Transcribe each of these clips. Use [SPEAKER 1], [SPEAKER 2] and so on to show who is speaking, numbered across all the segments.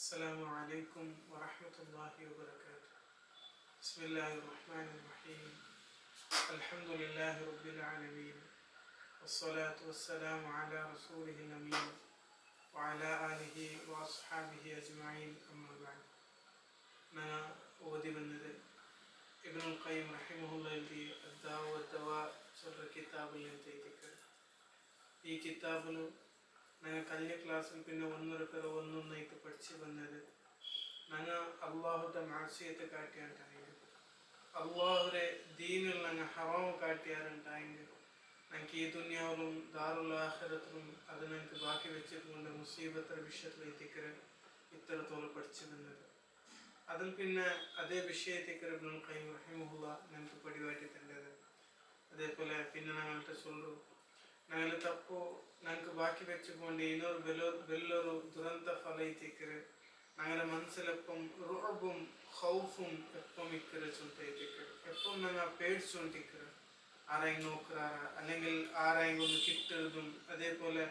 [SPEAKER 1] السلام عليكم ورحمة الله وبركاته. بسم الله الرحمن الرحيم. الحمد لله رب العالمين والصلاة والسلام على رسوله الأمين وعلى آله وأصحابه أجمعين أما بعد. ഓതി വന്നത് ഇബ്നുൽ ഖയ്യിം റഹിമഹുല്ലാഹ് എഴുതിയ അദ്ദാഉ വദ്ദവാ சொல்ற കിതാബിൽ നിന്ന് ഈ കിതാബിലും ഞങ്ങൾ കഴിഞ്ഞ ക്ലാസ്സിൽ പിന്നെ ഒന്നൊന്നൊന്നായിട്ട് പഠിച്ചു വന്നത് ഞങ്ങൾ അള്ളാഹുടെ മാസിയത്തെ കാട്ടിയാണ്ടായെങ്കിൽ അള്ളാഹുടെ ദീനിൽ ഞങ്ങൾ ഹറാമ് കാട്ടിയാറുണ്ടായെങ്കിൽ ഞങ്ങൾക്ക് ഈ ദുനിയാവിലും ദാറുൽ ആഖിറത്തിലും അത് ഞങ്ങൾക്ക് ബാക്കി വെച്ചിട്ടുണ്ട് മുസീബത്തെ വിഷയത്തിൽ എത്തിക്കര് ഇത്രത്തോളം പഠിച്ചു വന്നത്. അതിൽ പിന്നെ അതേ വിഷയത്തേക്ക് ഇബ്നുൽ ഖയ്യിം റഹിമഹുല്ലാഹ് ഞങ്ങൾക്ക് പടിവാറ്റി തന്നത്. അതേപോലെ പിന്നെ ഞങ്ങളുടെ ചൊല്ലു ഞങ്ങൾ തപ്പു ഞങ്ങൾക്ക് ബാക്കി വെച്ചുകൊണ്ട് ಇನ್ನೊರು ದುರಂತ ಫಲ ಐತಿಕ್ಕರು ഞങ്ങളുടെ മനസ്സിലെപ്പം റുഅബും ഖൗഫും എപ്പം ഇക്കറ് ചൊല്ലിക്കറ് എപ്പം ഞങ്ങൾ പേടിച്ചുകൊണ്ടിരിക്കറ് ആരെങ്കിലും നോക്കാറ അല്ലെങ്കിൽ ആരെങ്കിലും ഒന്ന് കിട്ടുന്നതും അതേപോലെ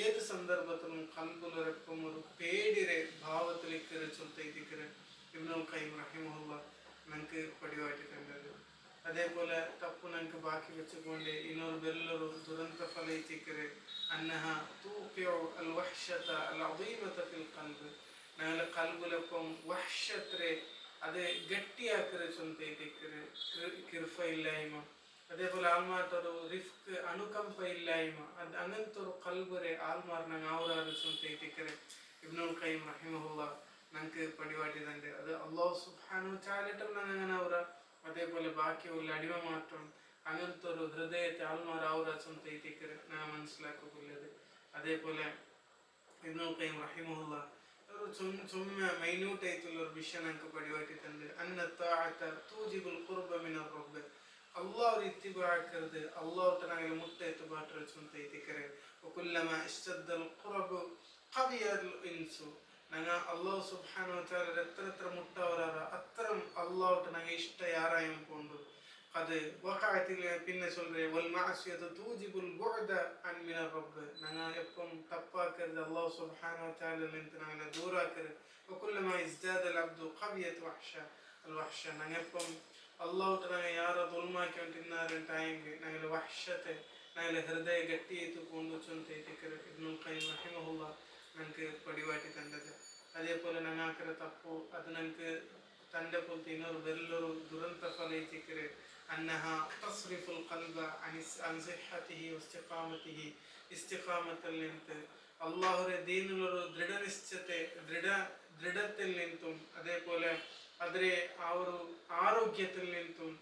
[SPEAKER 1] ഏത് സന്ദർഭത്തിലും കൽബുലൊരെപ്പം ഒരു പേടിയുടെ ഭാവത്തിൽ ഇക്കറ് ചൊല്ലിക്കറ് ഇബ്നുൽ ഖയ്യിം റഹിമഹുല്ലാഹ് ഞങ്ങൾക്ക് പടിവാട്ടിട്ടുണ്ടത്. അതേപോലെ തപ്പു ഞങ്ങൾക്ക് ബാക്കി വെച്ചുകൊണ്ട് ಇನ್ನೊರು ದುರಂತ ಫಲ ಐತಿಕ್ಕರು അന്നഹ തൂഖിഉ അൽ വഹ്ശത അൽ അദീമത ഫിൽ ഖൽബ് ഞങ്ങളുടെ കൽബിലൊപ്പം വഹ്ശത്രെ അത് ഗട്ടിയാക്കറ് ചൊല്ലിക്കറ് കിർഫ ഇല്ലായ്മ അതേപോലെ ആൾമാർക്കൊരു റിഫ്ക് അണുകമ്പ ഇല്ലായ്മ അത് അങ്ങനത്തെ ഒരു കൽബരെ ആൾമാർ ഞങ്ങൾ ആവറാറ് ചൊല്ലിക്കറ് ഇബ്നുൽ ഖയ്യിം റഹിമഹുല്ലാഹ് ഞങ്ങൾക്ക് പടിവാട്ടിയതുണ്ട്. അത് അല്ലാഹു സുബ്ഹാനഹു വതആലയിട്ടും ഞങ്ങൾ അങ്ങനെ ആവുക അതേപോലെ ബാക്കിയുള്ള അടിമ മാറ്റം അങ്ങനത്തെ ഒരു ഹൃദയത്തെ ആൾമാർ ആവുക ചൊല്ലിക്കറ് ഞാൻ മനസ്സിലാക്കുള്ളത്. അതേപോലെ ഇബ്നുൽ ഖയ്യിം റഹിമഹുല്ലാഹ് ഒരു ചുമ്മാ മൈന്യൂട്ട് ആയിട്ടുള്ള ഒരു വിഷയം ഞങ്ങൾക്ക് പടിവാട്ടിട്ടുണ്ട്. അന്ന താഅത തൂജിബുൽ ഖുർബ മിനർ റബ്ബ് അല്ലാഹു ഇത്തിബാഅക്കരുത് അല്ലാഹു ഞങ്ങൾ മുട്ടേറ്റ് ബാട്ടർ ചൊല്ലിക്കറ് വകുല്ലമാ ഇസ്തദ്ദൽ ഖുർബു ഖവിയൽ ഇൻസു ഞങ്ങൾ അല്ലാഹു സുബ്ഹാനഹു വതആല എത്ര മുട്ടവരാറ അത്തരം അല്ലാഹു ഞങ്ങൾ ഇഷ്ട യാറായും കൊണ്ടു അത് വഖഅത്തിൽ പിന്നെ சொல்றே വൽ മഅസിയതു തൂജിബുൽ ബുഅദ അൻ മിനർ റബ്ബ് ഞങ്ങൾ എപ്പം തപ്പാക്കരുത് അല്ലാഹു സുബ്ഹാനഹു വതആല നിന്ന് ഞങ്ങൾ ദൂരാക്കരുത് വകുല്ലമാ ഇസ്ദാദൽ അബ്ദു ഖവിയത വഹ്ഷ ഞങ്ങൾ എപ്പം അല്ലാഹു ഞങ്ങൾ യാറ ദുൽമാക്കിട്ടിന്നാറ് ടൈമിൽ ഞങ്ങൾ വഹ്ഷത്തെ ഞങ്ങൾ ഹൃദയ ഗട്ടിയായിട്ട് കൊണ്ടു ചൊല്ലിക്കറ് ഇബ്നുൽ ഖയ്യിം റഹിമഹുല്ലാഹ് ഞങ്ങൾക്ക് പടിവാട്ടി തന്നത്. അതേപോലെ ഞങ്ങൾക്കൊരു തപ്പു അത് ഞങ്ങൾക്ക് തൻ്റെ പോലത്തെ ಇನ್ನೊರು ದುರಂತ ಫಲ ಐತಿಕ್ಕರೆ അന്നഹ തസ്രിഫുൽ ഖൽബ അൻ സിഹ്ഹതിഹി വസ്തിഖാമതിഹി ഇസ്തിഖാമത്തിൽ നിന്ന് അല്ലാഹുവിന്റെ ദീനിലൊരു ദൃഢത്തിൽ നിന്നും അതേപോലെ അതിലെ ആ ഒരു ആരോഗ്യത്തിൽ നിന്നും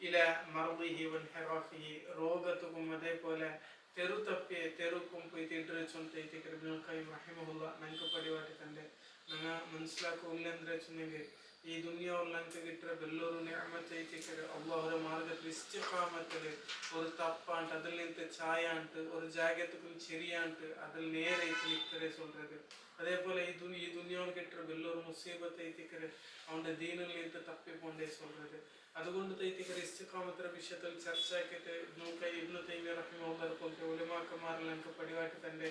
[SPEAKER 1] ഇല മർദിഹി വൻഹിറാഫിഹി രോഗത്തും അതേപോലെ തെരുക്കും പോയി തിട്ടറ് ചൊല്ലിക്കറ് ഇബ്നുൽ ഖയ്യിം റഹിമഹുല്ലാഹ് ഞങ്ങൾക്ക് പടിവാട്ടിട്ടുണ്ട്. ഞങ്ങൾ മനസ്സിലാക്കില്ലെന്ന് വെച്ചിട്ടുണ്ടെങ്കിൽ ഈ ദുനിയാവിൽ ഞങ്ങൾക്ക് കിട്ടുന്ന വലിയൊരു നിഅമത്ത് ಐತಿಕ್ಕರೆ അല്ലാഹുവിന്റെ മാർഗ്ഗത്തിൽ ഇസ്തിഖാമത്തിൽ ഒരു തപ്പാണ്ട് അതിൽ നിന്ന് ചായാണ്ട് ഒരു ജാഗത്തും ശരിയാണ്ട് അതിൽ നേരെ നിൽക്കരെ சொல்றது. അതേപോലെ ഈ ദുനിയാവിൽ കിട്ടുന്ന വലിയൊരു മുസീബത്ത് ಐತಿಕ್ಕರೆ അവന്റെ ദീനിൽ നിന്ന് തപ്പിക്കൊണ്ടേ சொல்றது. അതുകൊണ്ട് തൈത്തിക്കരെ ഇസ്തിഖാമത്തിന്റെ വിഷയത്തിൽ ചർച്ചയാക്കിയിട്ട് ഇബ്നു തൈമിയ്യ റഹിമഹുല്ലാഹ് പോലത്തെ ഉലമാക്കന്മാരിൽ ഞങ്ങൾക്ക് പടിവാട്ടി തന്നെ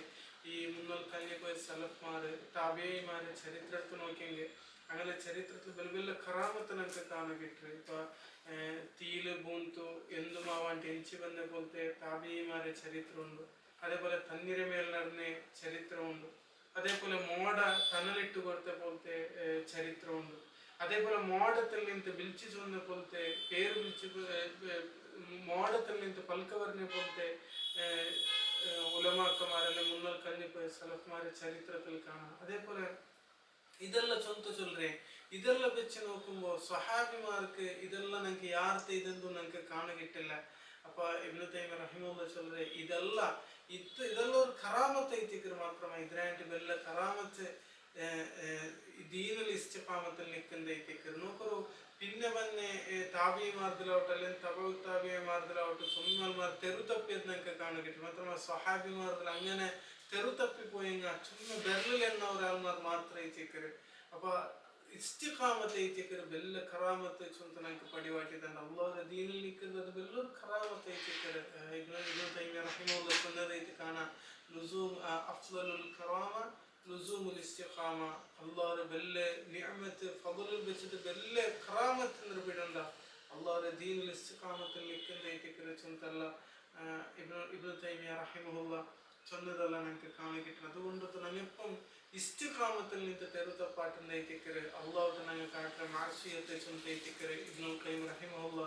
[SPEAKER 1] ഈ മുന്നൽ കഴിഞ്ഞ സലഫ്മാര് താബിഈമാര് ചരിത്രത്തിൽ നോക്കിയെങ്കിൽ അങ്ങനെ ചരിത്രത്തിൽ വലിയ കറാമത്ത് ഞങ്ങൾക്ക് കാണാൻ കിട്ടും. ഇപ്പൊ തീയില് ബൂന്തു എന്തുമാവാൻ ടെൻച്ച് വന്ന പോലത്തെ താബിഈമാരെ ചരിത്രമുണ്ട്. അതേപോലെ തന്നിര മേൽ നടന്ന ചരിത്രമുണ്ട്. അതേപോലെ മോട തണലിട്ട് കൊടുത്ത പോലത്തെ ചരിത്രമുണ്ട്. അതേപോലെ മോഡത്തിൽ നിന്ന് വിളിച്ചു ചൊന്ന പോലത്തെ പേര് വിളിച്ച് മോഡത്തിൽ നിന്ന് പൽക്കവറിനെ പോലത്തെ ഉലമാക്കന്മാരെല്ലാം മുന്നൽ കഴിഞ്ഞ സലഫ്മാരെ ചരിത്രത്തിൽ കാണാം. അതേപോലെ ഇതെല്ലാം ചൊല്ലുറേ ഇതെല്ലാം വെച്ച് നോക്കുമ്പോൾ സ്വഹാബിമാർക്ക് ഇതെല്ലാം ഞങ്ങൾക്ക് യാർത്തെ ഇതെന്തും ഞങ്ങൾക്ക് കാണാൻ കിട്ടില്ല. അപ്പൊ ഇബ്നു തൈമിയ്യ റഹിമഹുല്ലാഹ് ചൊല്ലുറേ ഇതെല്ലാം ഒരു കറാമത്ത് ಐತಿಕ್ಕರೆ മാത്രമായി ഇതിനായിട്ട് വല്ല കറാമത്ത് ദീനുൽ ഇസ്തിഖാമത്തിൽ നിൽക്കുന്ന ಐತಿಕ್ಕರೆ നോക്കൂ. പിന്നെ വന്നെ താബിഈമാർദിലാവട്ടെ അല്ലെങ്കിൽ തബഉ താബിഈമാർദിലാവട്ടെ സുന്നൽമാർ തെരുതപ്പിയത് ഞങ്ങൾക്ക് കാണാൻ കിട്ടും. മാത്രമല്ല സ്വഹാബിമാർദിൽ അങ്ങനെ തെരുതപ്പിപ്പോയെങ്കിൽ ചുമ്മാ ബെർലിൽ എന്ന ഒരാൾമാർ മാത്രമേ ಐತಿಕ್ಕರೆ. അപ്പൊ ഇസ്തിഖാമത്ത് ಐತಿಕ್ಕರೆ വലിയ കറാമത്ത് ചൊല്ലുന്ന ഞങ്ങൾക്ക് പടിവാട്ടിയതാണ്. അല്ലാഹുവിന്റെ ദീനിൽ നിൽക്കുന്നത് വലിയൊരു കറാമത്ത് ಐತಿಕ್ಕರೆ. ഇബ്നു തൈമിയ്യ റഹിമഹുല്ലാഹ് സുന്നതായിട്ട് കാണാം ലുസൂം അഫ്ളലുൽ കറാമ ലുസൂമുൽ ഇസ്തിഖാമ അള്ളാഹുടെ ബെല്ലെ നിഅമത്ത് ഫضലുൽ വെച്ചിട്ട് ബെല്ലെ കറാമത്ത് നിർബിടണ്ട അള്ളാഹുടെ ദീനുൽ ഇസ്തിഖാമത്തിൽ നിൽക്കുന്നതായിട്ട് ചൊന്തല്ല ഇബ്നു തൈമിയ റഹിമഹുല്ല ചൊന്നതല്ല ഞങ്ങൾക്ക് കാണാൻ കിട്ടുന്നത്. അതുകൊണ്ട് ഞങ്ങളിപ്പം ഇസ്തിഖാമത്തിൽ നിന്ന് തെരുത്തപ്പാട്ടുണ്ടായിട്ടിക്കറ് അള്ളാഹുടെ ഞങ്ങൾ കാട്ടുന്ന മാർഷിയത്തെ ചൊന്തയിട്ടിക്കറ് ഇബ്നുൽ ഖയ്യിം റഹിമഹുല്ല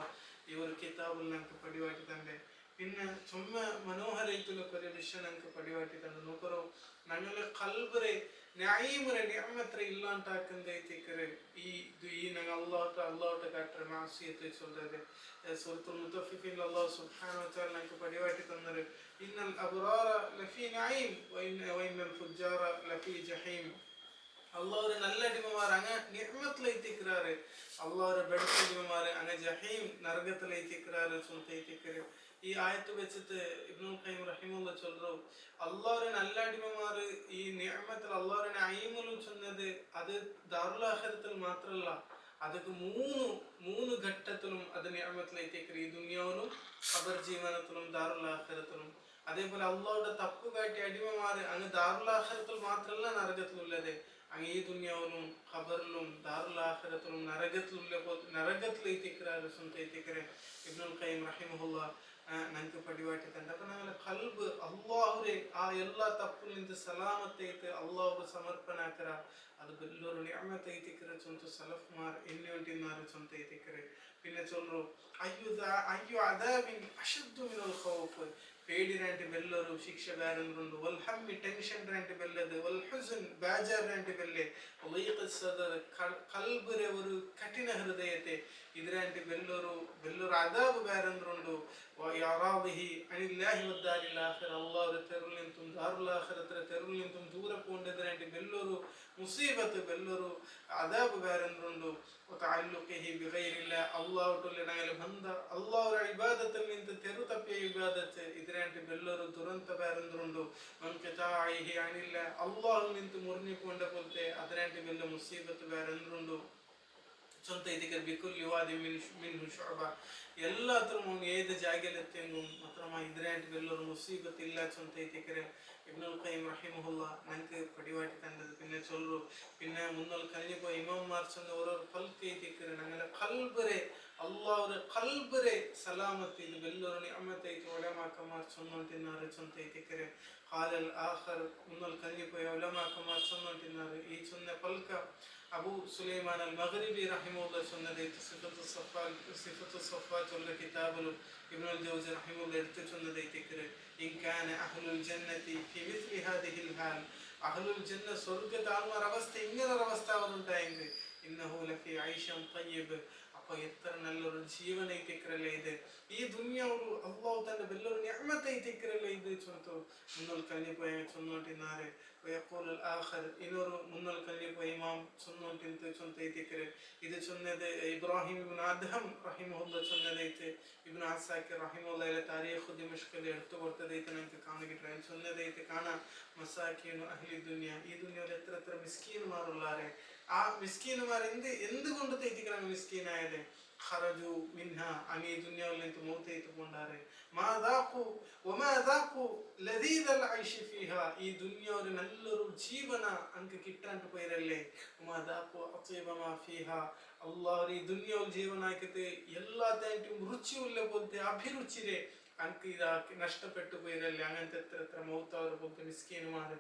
[SPEAKER 1] ഈ ഒരു കിതാബിൽ ഞങ്ങൾക്ക് പടിവാട്ടി തന്നെ. പിന്നെ ചുമ്മ മനോഹരമായിട്ടുള്ള ഒരു വിഷയം ഞങ്ങൾക്ക് പടിവാട്ടി തന്നെ നോക്കറോ ഞങ്ങളെ കൽബറെ ന്യായമറെ നിഅമത്രെ ഇല്ലാണ്ടാക്കുന്നതായിട്ടിക്കറ് ഈ ഞങ്ങൾ അള്ളാഹുടെ കാട്ടുന്ന മാർഷിയത്തെ ചൊല്ലത് സൂറത്തുൽ മുത്തഫിഫീൻ അല്ലാഹു സുബ്ഹാനഹു വ തആല ഞങ്ങൾക്ക് പടിവാട്ടി തന്നത് ഇന്നൽ അബ്റാറ ലഫീ നഈം വഇന്നൽ ഫുജ്ജാറ ലഫീ ജഹീം. അള്ളാഹുടെ നല്ല അടിമമാർ അങ്ങ് നിഅമത്തിലെത്തിക്கிறாரு, അള്ളാഹുടെ ബെടുത്തടിമമാർ അങ്ങ് ജഹീം നരകത്തിലെത്തിக்கிறாரு ചൊന്തയിട്ടിക്കറ്. ഈ ആയത്ത് വെച്ചിട്ട് ഇബ്നുൽ ഖയ്യിം റഹിമഹുല്ല ചൊല്ലു അള്ളാഹുടെ നല്ല അടിമമാർ ഈ നിഅമത്തിൽ അള്ളാഹുടെ നഈമുൽ ചൊന്നത് അത് ദാറുൽ ആഖിറത്തിൽ മാത്രമല്ല അതൊക്കെ മൂന്ന് ഘട്ടത്തിലും അത് നിഅമത്തിലെത്തിക്കറ്. ഈ ദുനിയാവിലും ഖബർ ജീവനത്തിലും ദാറുൽ ആഖിറത്തിലും. അതേപോലെ അള്ളാഹുടെ തപ്പ് കാട്ടിയ അടിമമാർ അങ്ങ് ദാറുൽ ആഖിറത്തിൽ മാത്രമല്ല നരകത്തിലുള്ളത് അങ്ങ് ഈ ദുനിയാവിലും ഖബറിലും ദാറുൽ ആഖിറത്തിലും നരകത്തിലെത്തിക്கிறாரு ചൊന്തയിട്ടിക്കറ് ഇബ്നുൽ ഖയ്യിം റഹിമഹുല്ല ഞങ്ങൾക്ക് പടിവാട്ടി തന്നെ. അപ്പൊ ഞങ്ങളെ കൽബ് അള്ളാഹുരെ ആ എല്ലാ തപ്പിൽ നിന്ന് സലാമത്തേക്ക് അള്ളാഹു സമർപ്പണാക്കര അത് വലിയൊരു നിഅമത്തൈതിക്കറ ചൊന്തു സലഫ്മാർ എന്നുവേണ്ടിന്നാറ് ചൊന്തയിട്ടിക്കറ്. പിന്നെ ചൊല്ലു അയ്യോ അദാബിൻ അശദ്ദു മിനൽ ഖൗഫ് പേടിരാಂಟಿ ಬೆಲ್ಲರು ಶಿಕ್ಷೆಗಾರನರುಂಡು ವಲ್ ಹಮ್ಮಿ ಟೆನ್ಷನ್ ರಾಂಟಿ ಬೆಲ್ಲದು ವಲ್ ಹುಜನ್ ಬೇಜಾರ್ ರಾಂಟಿ ಬೆಲ್ಲೆ ವಲೀಕ ಸದರ್ ಕಲ್ಬರೆ ಒಂದು ಕಠಿಣ ಹೃದಯತೆ ಇದರಾಂಟಿ ಬೆಲ್ಲರು ಅದಾಬ್ ಬೇರಂದ್ರುಂಡು ಯಾರಾದಿಹಿ ಅನಿಲ್ಲಾಹಿ ವದ್ದಾರಿಲ್ ಆಖಿರ ಅಲ್ಲಾಹ್ ತೆರುಲಿಂತುಂ ದಾರುಲ್ ಆಖಿರತ್ರ ತೆರುಲಿಂತುಂ ದೂರ ಪೋಂಡದರಾಂಟಿ ಬೆಲ್ಲರು ಮುಸೀಬತ್ ಬೆಲ್ಲರು ಅದಾಬ್ ಬೇರಂದ್ರುಂಡು وتعلقه بغير الله الله ಟೊಲ್ಲೆ ನಗಲೆ ಬಂದ ಅಲ್ಲಾಹ್ರ ಇಬಾದತಲ್ಲಿ ನಿಂತು ತೆರು ತಪ್ಪಿಯ ಇಬಾದತ್ ಇದರಾಂಟಿ ಬೆಲ್ಲರು ದುರಂತ ಬೇರಂದ್ರುಂಡು ಮನ್ಕಿತಾಯಿಹಿ ಅನಿಲ್ಲ ಅಲ್ಲಾಹ್ ನಿಂತು ಮುರ್ನಿಕೊಂಡ ಪೊಲ್ತೆ ಅದರಾಂಟಿ ಬೆಲ್ಲ ಮುಸೀಬತ್ ಬೇರಂದ್ರುಂಡು ചൊന്തയിട്ടിക്കർ ബിക്കുൽ യുവാദി മിൻഹു ശുഅബ എല്ലാത്തിലും ഏത് ജാഗലെത്തെങ്കും മാത്രമായി ഇതിനായിട്ട് വലിയൊരു മുസീബത്ത് ഇല്ല ചൊന്തയിട്ടിക്കര് ഇബ്നുൽ ഖയ്യിം റഹിമഹുല്ല ഞങ്ങൾക്ക് പടിവാട്ടി തന്നത്. പിന്നെ ചൊല്ലു പിന്നെ മുന്നോൽ കഴിഞ്ഞുപോയി ഇമാംമാർ ചൊന്ന ഓരോ പൽക്കൈത്തിക്കര് ഞങ്ങളെ കൽബരെ അള്ളാഹുടെ കൽബരെ സലാമത്ത് ഇത് വലിയൊരു നിഅമത്തൈത്ത് ഉലമാക്കന്മാർ ചൊന്നോണ്ടിന്നാറ് ചൊന്തയിട്ടിക്കര് ഖാലൽ ആഖർ മുന്നോൽ കഴിഞ്ഞുപോയി ഉലമാക്കന്മാർ ചൊന്നോണ്ടിന്നാറ് ഈ ചൊന്ന പൽക്ക അബൂ സുലൈമാൻ അൽ മഗ്രിബി റഹിമഹുല്ല ചൊന്നത് സിഫത്തു സഫ്വാ ചൊല്ല കിതാബിലും ഇബ്നുൽ ജൗസി റഹിമഹുല്ല എടുത്തു ചൊന്നതൈത്തിക്കര് ഇൻ കാന അഹ്ലുൽ ജന്നതി ഫി മിസ്ലി ഹാദിഹിൽ ഹാൽ അഹ്ലുൽ ജന്ന സ്വർഗ്ഗത്തെ ആൾമാർ അവസ്ഥ ഇങ്ങനൊരു അവസ്ഥ അവരുണ്ടായെങ്കിൽ ഇന്നഹു ലഫി ഐശൻ തയ്യിബ് അപ്പോൾ എത്ര നല്ലൊരു ജീവനൈത്തിക്കരല്ലേ ഇത് ഈ ദുനിയാവ് അള്ളാഹു തന്റെ വലിയൊരു നിഅമത്തൈത്തിക്കരല്ലേ ഇത് ചൊന്തു മുന്നോൽ കഴിഞ്ഞുപോയ ചൊന്നോട്ടിന്നാറ് വയഖൂലുൽ ആഖർ ഇനൊരു മുന്നോൽ കഴിഞ്ഞുപോയ ഇമാം ചൊന്നോട്ടിന്ത് ചൊന്തൈത്തിക്കര് ഇത് ചൊന്നത് ഇബ്രാഹിം ഇബ്നു അദ്ഹം റഹിമഹുല്ല ചൊന്നതൈത്ത് ഇബ്നു അസാക്കിർ റഹിമഹുല്ലയുടെ താരീഖ് ദിമഷ്കിൽ എടുത്തു കൊടുത്തതൈത്ത് ഞങ്ങൾക്ക് കാണുകിട്ടാൻ ചൊന്നതൈത്ത് കാണാം മസാക്കീനു അഹ്ലി ദുനിയ ഈ ദുനിയയിൽ എത്ര മിസ്കീന്മാരുള്ളാരെ ആ മിസ്കീന്മാർ എന്തുകൊണ്ട് തൈത്തിക്കണം മിസ്കീനായത് ഖറജു മിൻഹ അങ്ങ് ഈ ദുനിയാവിൽ നിന്ന് മൗത്തൈത്ത് കൊണ്ടാറ് മാ ദാഖു വമാ ദാഖു ലദീദൽ ഐശി ഫീഹ ഈ ദുനിയാവിൽ നല്ലൊരു ജീവന അങ്ങ് കിട്ടാണ്ട് പോയിരല്ലേ വമാ ദാഖു അത്യിബ മാ ഫീഹ അല്ലാഹ് ഈ ദുനിയാവിൽ ജീവനാക്കിട്ട് എല്ലാത്തിനും രുചിയുള്ള പോലത്തെ അഭിരുചിരെ അങ്ങ് ഇതാ നഷ്ടപ്പെട്ടു പോയിരല്ലേ അങ്ങനത്തെ എത്ര മൗത്തവർ പോലത്തെ മിസ്കീന്മാർ.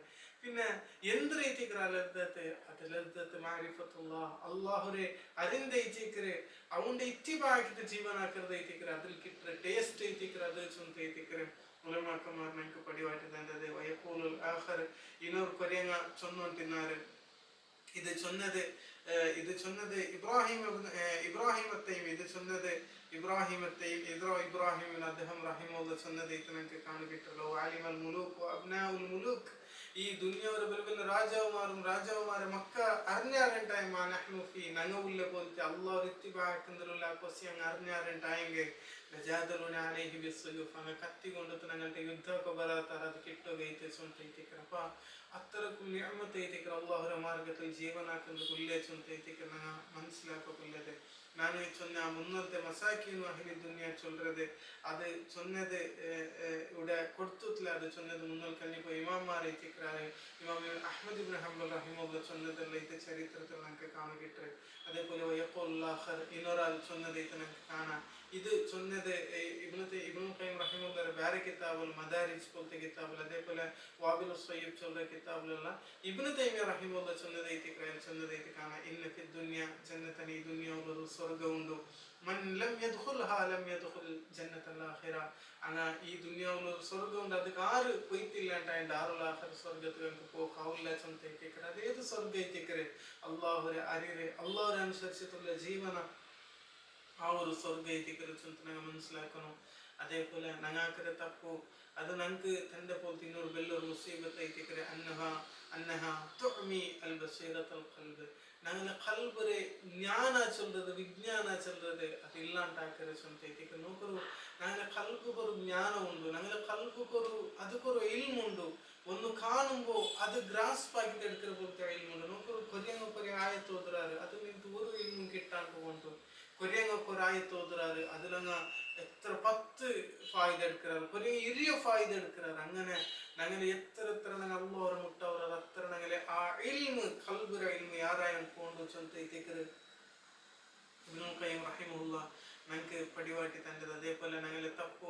[SPEAKER 1] പിന്നെ എന്ത് റേറ്റിക്കറ ലദ്ദത്ത് അത് ലദ്ദത്ത് മാരിഫത്തുല്ലാഹ് അല്ലാഹുരെ അറിന്തൈറ്റിക്കറ് അവന്റെ ഇത്തിബാക്കിട്ട് ജീവനാക്കരുത് ಐತಿക്കറ് അതിൽ കിട്ടുന്ന ടേസ്റ്റ് ಐತಿക്കറ് അത് ചൊന്ത ಐತಿക്കറ് ഉലമാക്കന്മാർ ഞങ്ങൾക്ക് പടിവാട്ടി തന്നത്. വയഖൂലുൽ ആഖർ ഇനോർ കൊരങ്ങ ചൊന്നോണ്ടിന്നാറ് ഇത് ചൊന്നത് ഇബ്രാഹിം അത്തൈം ഇത് ചൊന്നത് ഇബ്രാഹിം അദ്ദേഹം റഹിമഹുല്ല ചൊന്നത് ഇത് ഞങ്ങൾക്ക് കാണുകിട്ടുള്ളൂ. ആലിമൽ മുലൂക്ക് അബ്നാഉൽ മുലൂക്ക് ഈ ദുനിയാവിലെ വലിയ രാജാവുമാരെ മക്ക അറിഞ്ഞാറുണ്ടായി മാനഹ്നുഫി നങ്ങവുള്ള പോലത്തെ അള്ളാഹു ഇത്തിബാക്കുന്നതിലുള്ള കൊസി അങ്ങ് അറിഞ്ഞാറുണ്ടായെങ്കിൽ അങ്ങ് കത്തി കൊണ്ടിട്ട് ഞങ്ങളുടെ യുദ്ധമൊക്കെ ബരാത്താറ് അത് കിട്ടുകയിട്ട് ചൊന്തൈത്തിക്കറ്. അപ്പൊ അത്രക്കും നിഅമത്തൈതിക്കർ അള്ളാഹുര മാർഗത്തിൽ ജീവനാക്കുന്നത് കുല്ലേച്ചൊന്തൈതിക്കർ ഞങ്ങൾ മനസ്സിലാക്കുള്ളത്. ನಾನು சொன்ன முன்னത്തെ மசாக்கின் அஹ்லி துன்யா சொல்றது அது சொன்னது ഇവിടെ കൊടുത്തിട്ടില്ല. അത് சொன்னது മുന്നൽ കഴിഞ്ഞപ്പോൾ ഇമാമാർ എത്തിക്കാറ്. ഇമാം അഹ്മദ് ഇബ്നു ഹംബൽ റഹിമഹുല്ലാഹ് சொன்னதெல்லாம் ഇത് ചരിത്രത്തിൽ നമുക്ക് കാണാൻ കിട്ടും. അതേപോലെ വയഖുല്ലാഹർ ഇനൊരാൾ சொன்னது ഇത് നമുക്ക് കാണാം. ഇത് சொன்னது ഇബ്നു ഖയ്യിം റഹിമഹുല്ലാഹ് വേറെ കിതാബുൽ മദാരിജ് പോലത്തെ കിതാബിൽ, അതേപോലെ വാബിൽ സയ്യിബ് ചൊല്ലുന്ന കിതാബിലെല്ലാം ഇബ്നു തൈമിയ്യ റഹിമഹുല്ലാഹ് சொன்னது ഇത് കാണാം. ഇന്ന ഫി ദുനിയ ജന്നതൻ, ഈ ദുനിയാവിൽ സ്വർഗ്ഗമുണ്ട്. മൻ ലം യദ്ഖുൽഹാ ലം യദ്ഖുൽ ജന്നത്തൽ ആഖിറ. അങ്ങനെ ഈ ദുനിയാവിൽ ഒരു സ്വർഗ്ഗമുണ്ട്, അത് ആര് പോയിട്ടില്ലാണ്ടായിട്ട് ആറുള്ള ആഖിറ സ്വർഗ്ഗത്തിലേക്ക് പോകാവില്ല ചൊന്തേറ്റിക്കറ്. അത് ഏത് സ്വർഗ്ഗത്തിക്കറ്? അള്ളാഹുരെ അറിയറെ, അള്ളാഹുരെ അനുസരിച്ചിട്ടുള്ള ജീവന ആ ഒരു സ്വർഗ്ഗത്തിക്കറ് ചൊന്ത ഞങ്ങൾ മനസ്സിലാക്കണം. അതേപോലെ ഞങ്ങൾക്കൊരു തപ്പു അത് ഞങ്ങൾക്ക് തൻ്റെ പോലത്തെ ಇನ್ನೊരു വലിയൊരു മുസീബത്ത് ಐತಿಕರೆ അന്നഹ തുഅമി അൽ ബസീറത്തുൽ ഖൽബ്. ഞങ്ങളെ ഖൽബിലെ ಜ್ಞಾನ ചൊല്ലുന്നത്, വിജ്ഞാന ചൊല്ലുന്നത് അത് ഇല്ലാണ്ടാക്കರೆ ചൊന്ത ಐತಿಕರೆ. നോക്കൂ, ഞങ്ങളെ ഖൽബിക്കൊരു ജ്ഞാനമുണ്ട്, ഞങ്ങളെ ഖൽബിക്കൊരു ಅದಕ್కొരു ഇൽമുണ്ട്. ഒന്ന് കാണുമ്പോൾ അത് ഗ്രാസ്പ് ആക്കിയിട്ട് എടുക്കുന്ന പോലത്തെ ഇൽമുണ്ട്. നോക്കൂ, കൊറിയങ്ങൊക്കെ ആയത്ത് ഓതുറാറ്, അത് നിങ്ങൾക്ക് ഒരു ഇൽമും കിട്ടാണ്ട് പോകുന്നു. കൊറിയങ്ങൊക്കെ ഒരു ആയത്ത് ഓതുറാറ്, അതിലങ്ങ് എത്ര 10 ഫായിദ എടുക്കാറ്, കൊറിയ 20 ഫായിദ എടുക്കാറ്. അങ്ങനെ ഞങ്ങൾ എത്ര ഞങ്ങൾ അള്ളാഹുരെ മുട്ടവർ അത്ര ഞങ്ങളെ ആ ഇൽമ് ഖൽബിലെ ഇൽമ് ಯಾರಾಯಂ ಕೊಂಡು ಚೊಂತ ಐತಿಕರೆ ഇബ്നു ഖയ്യിം റഹിമഹുല്ലാഹ് ഞങ്ങൾക്ക് പടിവാട്ടി തന്നത്. അതേപോലെ ഞങ്ങളെ തപ്പു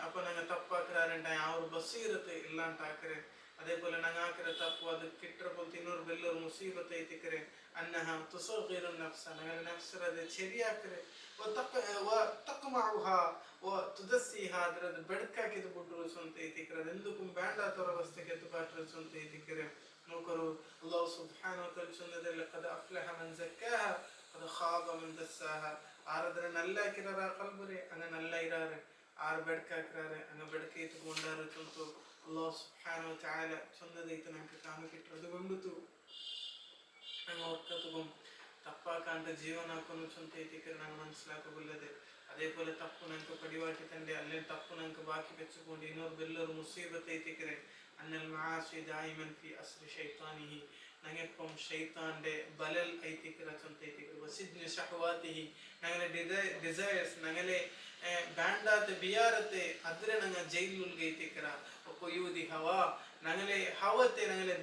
[SPEAKER 1] അപ്പോൾ ഞങ്ങൾ തപ്പാക്കാറുണ്ടായി ആ ഒരു ബസീറത്ത് ഇല്ലാണ്ടാക്കരെ. അതേപോലെ ഞങ്ങൾക്കൊരു തപ്പു അത് കിട്ടുന്ന പോലത്തെ ಇನ್ನೊരു വലിയൊരു മുസീബത്ത് ಐತಿಕರೆ അന്നഹ തുസഗിറു നഫ്സ. ഞങ്ങളുടെ നഫ്സിനെ അത് ശരിയാക്കരെ. وتقمعها وتدسيها ಅದರದ್ದು ಬೆಡಕಾಕಿದ್ದು ಬಿಟ್ಟರು ಸ್ವಂತ ಐತಿಕರೆ. ಅದೆಂದಕ್ಕೂ ಬೇಡಾತರ ಅವಸ್ಥೆಗೆ ಎತ್ತುಕಾಟ್ರೆ ಸ್ವಂತ ಐತಿಕರೆ. ನೋಕರು ಅಲ್ಲಾಹ್ ಸುಬ್ಹಾನಹು ವ ತಆಲ ಚೊನ್ನದಲ್ಲ قد أفلح من زكاها قد خاب من دساها. ആരದ್ರೆ നല്ല ആക്കിರಾರ ಕಲ್ಬರೆ ಅಂಗ നല്ല ಇರಾರೆ, ಆರು ಬೆಡಕಾಕ್ರಾರೆ ಅಂಗ ಬೆಡಕೆ ಎತ್ತುಕೊಂಡಾರೆ ಚೊಂತು ಅಲ್ಲಾಹ್ ಸುಬ್ಹಾನಹು ವ ತಆല ಚೊನ್ನದೈತೆ ನಮಗೆ ಕಾಮಕಿಟ್ರು. അതുകൊണ്ടു ഞങ്ങൾ ഓർക്കത്തും തപ്പാക്കാണ്ട് ജീവനാക്കുന്നു ചൊന്ത ಐತಿಕರೆ ഞങ്ങൾ മനസ്സിലാക്കുള്ളത്. അതേപോലെ തപ്പു ഞങ്ങൾക്ക് പടിവാട്ടി തൻ്റെ അല്ലെങ്കിൽ തപ്പു ഞങ്ങൾക്ക് ബാക്കി വെച്ചുകൊണ്ട് ಇನ್ನೊരു വലിയൊരു മുസീബത്ത് ಐತಿಕರೆ അന്നൽ മആസി ദായിമൻ ഫി അസ്രി ശൈത്താനിഹി. ഞങ്ങൾക്കും ഷൈത്താൻ്റെ ബലൽ ಐತಿಕರೆ ചൊന്ത ಐತಿಕರೆ. വസിദ്നി ശഹവാതിഹി, ഞങ്ങളെ ഡിസയേഴ്സ് ഞങ്ങളെ ബാണ്ടാത്തെ ബിയാരത്തെ അതിരെ ഞങ്ങൾ ജയിലുൽಗೆ ಐತಿಕರೆ. ಕೊಯ್ಯೂದಿ ಹವಾ ഞങ്ങളെ ഹവത്തെ ഞങ്ങളെ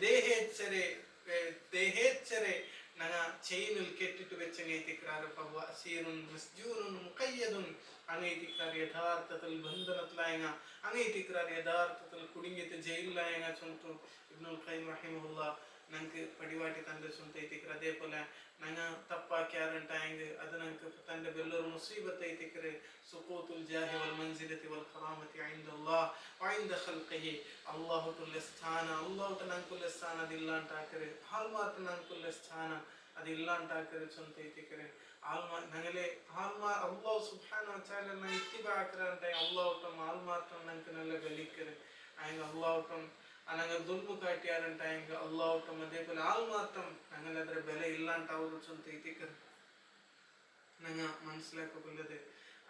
[SPEAKER 1] ದೇಹೇಚ್ಛರೆ ഞങ്ങൾ ചെയിനിൽ കെട്ടിട്ട് വെച്ചങ്ങൈതിക്കാറ്. അസീറുൻ മസ്ജൂറുൻ മുഖയ്യദുൻ അങ്ങൈതിക്കാറ് യഥാർത്ഥത്തിൽ ബന്ധനത്തിലായങ്ങ അങ്ങൈതിക്കാറ് യഥാർത്ഥത്തിൽ കുടുങ്ങിയിട്ട് ജയിലിലായങ്ങ ചൊന്തു ഇബ്നുൽ ഖയ്യിം റഹിമഹുല്ലാഹ് ഞങ്ങൾക്ക് പടിവാട്ടി തൻ്റെ ചൊന്ത ಐತಿಕರೆ. അതേപോലെ ഞങ്ങൾ തപ്പാക്കാറുണ്ടായെങ്കിൽ അത് ഞങ്ങൾക്ക് തൻ്റെ വലിയൊരു മുസീബത്ത് ಐತಿಕರೆ. സുഖൂത്തുൽ ജാഹി വൽ മൻസിലതി വൽ കറാമത്തി ഇൻദല്ലാഹ് വഇൻദ ഖൽഖിഹി. അല്ലാഹുട്ടുള്ള സ്ഥാന അല്ലാഹുട്ട് ഞങ്ങൾക്കുള്ള സ്ഥാന അതില്ലാണ്ടാക്കರೆ. ആൾമാർക്ക് ഞങ്ങൾക്കുള്ള സ്ഥാന അതില്ലാണ്ടാക്കರೆ ചൊന്ത ಐತಿಕರೆ. ഞങ്ങളെ ആൾമാർ അല്ലാഹു സുബ്ഹാനഹു വ തആല ഇത്തിബാക്കറാണ്ടായി അല്ലാഹുട്ടും ആൾമാർക്കും ഞങ്ങൾക്ക് നല്ല വലിക്കരെ. അതിന് അല്ലാഹുട്ടും ഞങ്ങൾ ദുൽമു കാട്ടിയാറുണ്ടായെങ്കിൽ അല്ലാഹുട്ടും അതേപോലെ ആൾമാർക്കും ഞങ്ങൾ ಅದರ ಬೆಲೆ ഇല്ലാണ്ടാവുക ചൊന്ത ಐತಿಕರೆ ഞങ്ങൾ മനസ്സിലാക്കുള്ളത്.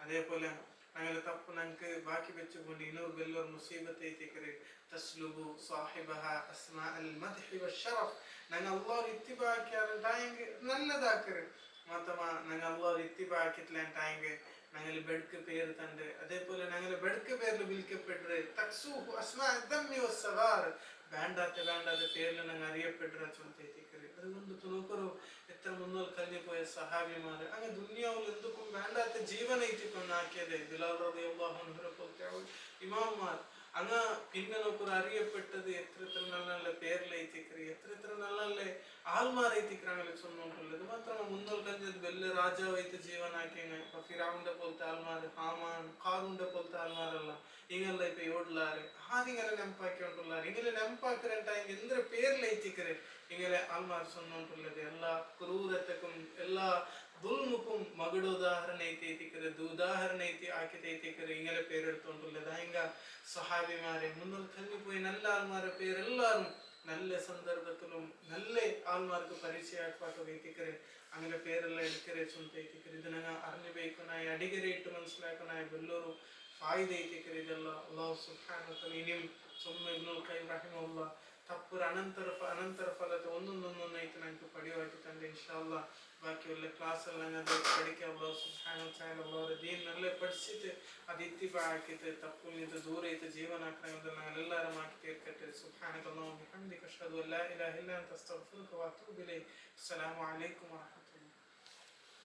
[SPEAKER 1] അതേപോലെ ഞങ്ങൾ തപ്പു ഞങ്ങൾക്ക് ബാക്കി വെച്ചുകൊണ്ട് ಇನ್ನೊരു വലിയൊരു മുസീബത്ത് ಐತಿಕರೆ തസ്ലുബു സാഹിബഹ അസ്മാ അൽ മദ്ഹി വശറഫ്. ഞങ്ങൾ അല്ലാഹു ഇത്തിബാക്കിയാറുണ്ടായെങ്കിൽ നല്ലതാക്കരെ. മാത്രമാ ഞങ്ങൾ അല്ലാഹു ഇത്തിബാക്കിയിട്ടില്ലാണ്ടായെങ്കിൽ ഞങ്ങൾ ബെഡ്ക്ക് പേര് തണ്ട്. അതേപോലെ ഞങ്ങൾ ബെഡ്ക്ക് പേരിൽ വിളിക്കപ്പെട്ടത് തക്സൂഹു അസ്മാ ദമ്മി വസ്സഗാർ. വേണ്ടാത്ത പേരിൽ ഞങ്ങൾ അറിയപ്പെട്ട ചൊന്ത ಐತಿಕರೆ. അതുകൊണ്ട് നോക്കറു എത്ര മുന്നോൽ കഴിഞ്ഞു പോയ സഹാബിമാർ അങ്ങ് ദുനിയാവിൽ എന്തൊക്കെ വേണ്ടാത്ത ജീവൻ ಐತಿಕೊಂಡಾಕಿದೆ. ബിലാൽ റളിയല്ലാഹു അൻഹു പോലത്തെ ഇമാമാർ അങ്ങ് പിന്നെ നോക്കറു അറിയപ്പെട്ടത് എത്ര നല്ല നല്ല പേരിൽ ಐತಿಕರೆ, എത്ര നല്ല നല്ല ആൾമാർ ಐತಿಕರೆ അങ്ങനെ ചൊന്നുകൊണ്ടുള്ളത്. മാത്രമല്ല മുന്നോൽ കഴിഞ്ഞത് വലിയ രാജാവായിട്ട് ജീവനാക്കിയ ഫിറഔന്റെ പോലത്തെ ആൾമാർ, ഹാമാൻ ഖാറൂന്റെ പോലത്തെ ആൾമാരല്ല ಹಿಂಗೆಲ್ಲ ಇಪ್ಪ ಓಡ್ಲಾರೆ ಹಾದಿಂಗೆಲ್ಲ ನೆನಪಾಕೊಂಡುಲ್ಲಾರೆ. ಹಿಂಗೆಲ್ಲ ನೆನಪಾಕರಂಟಾಗಿ ಎಂದ್ರೆ പേരിൽ ಐತಿಕರೆ ಹಿಂಗೆಲ್ಲ ಆಲ್ಮಾರ್ ಸೊನ್ನುಂಟುള്ളത്. ಎಲ್ಲ ಕ್ರೂರತೆക്കും എല്ലാ ദുൽമുക്കും മകളുടെ ഉദാഹരണ ಐತಿಕರೆ ഉദാഹരണ ആക്കിയിട്ട് ഇങ്ങനെ പേരെടുത്തോണ്ടുള്ളത്. ಹಿಂಗ സഹാബിമാരെ മുന്നോട്ട് കഴിഞ്ഞുപോയി നല്ല ആൾമാരെ പേരെല്ലാവരും നല്ല സന്ദർഭത്തിലും നല്ല ആൾമാർക്ക് പരിചയമാക്കുക ಐತಿಕರೆ അങ്ങനെ പേരെല്ലാം എടുക്കരെ ചൊന്ത ಐತಿಕರೆ. ഇത് ഞങ്ങൾ അറിഞ്ഞുപോയിക്കനായി അടികരെ ഇട്ട് മനസ്സിലാക്കനായി വലിയൊരു ഫായിദ ಐತಿಕರೆ. ಇದೆಲ್ಲ ಅಲ್ಲಾಹ್ ಸುಬ್ಹಾನಹು ವ ತಆಲ ಇನಿയും ചൊമ്മ ഇബ്നുൽ ഖയ്യിം റഹിമഹുല്ലാഹ് ತಪ್ಪುರ ಅನಂತರ ಫಲದ ಒಂದೊಂದೊಂದೊಂದು ಐತೆ ನಂಗೆ ಪಡೆಯುವಾಯ್ತು ತಂದೆ ಇನ್ಶಾಲ್ಲ ಬಾಕಿ ಒಳ್ಳೆ ಕ್ಲಾಸಲ್ಲಿ ನಂಗೆ ಅದು ಪಡಿಕೆ ಅಲ್ಲ ಸುಬ್ಹಾನ ತಾಲ ಅವರ ದೀನಲ್ಲೇ ಪಡಿಸಿತೆ ಅದು ಇತ್ತಿಬಾ ಹಾಕಿತೆ ತಪ್ಪುನಿಂದ ದೂರ ಐತೆ ಜೀವನ ಕ್ರಮದಲ್ಲಿ ನಾವೆಲ್ಲರ ಮಾತು ತೀರ್ಕಟ್ಟೆ ಸುಬ್ಹಾನಕಲ್ಲಾಹು ಬಿಹಮ್ದಿಕ ಅಶ್ಹದು ಅಲ್ಲಾ ಇಲಾಹ ಇಲ್ಲಾ ಅಂತ ಅಸ್ತಗ್ಫಿರುಕ ವ ಅತೂಬು ಇಲೈಕ್. ಅಸ್ಸಲಾಮು ಅಲೈಕುಂ ವರಹಮತುಲ್ಲಾಹ್.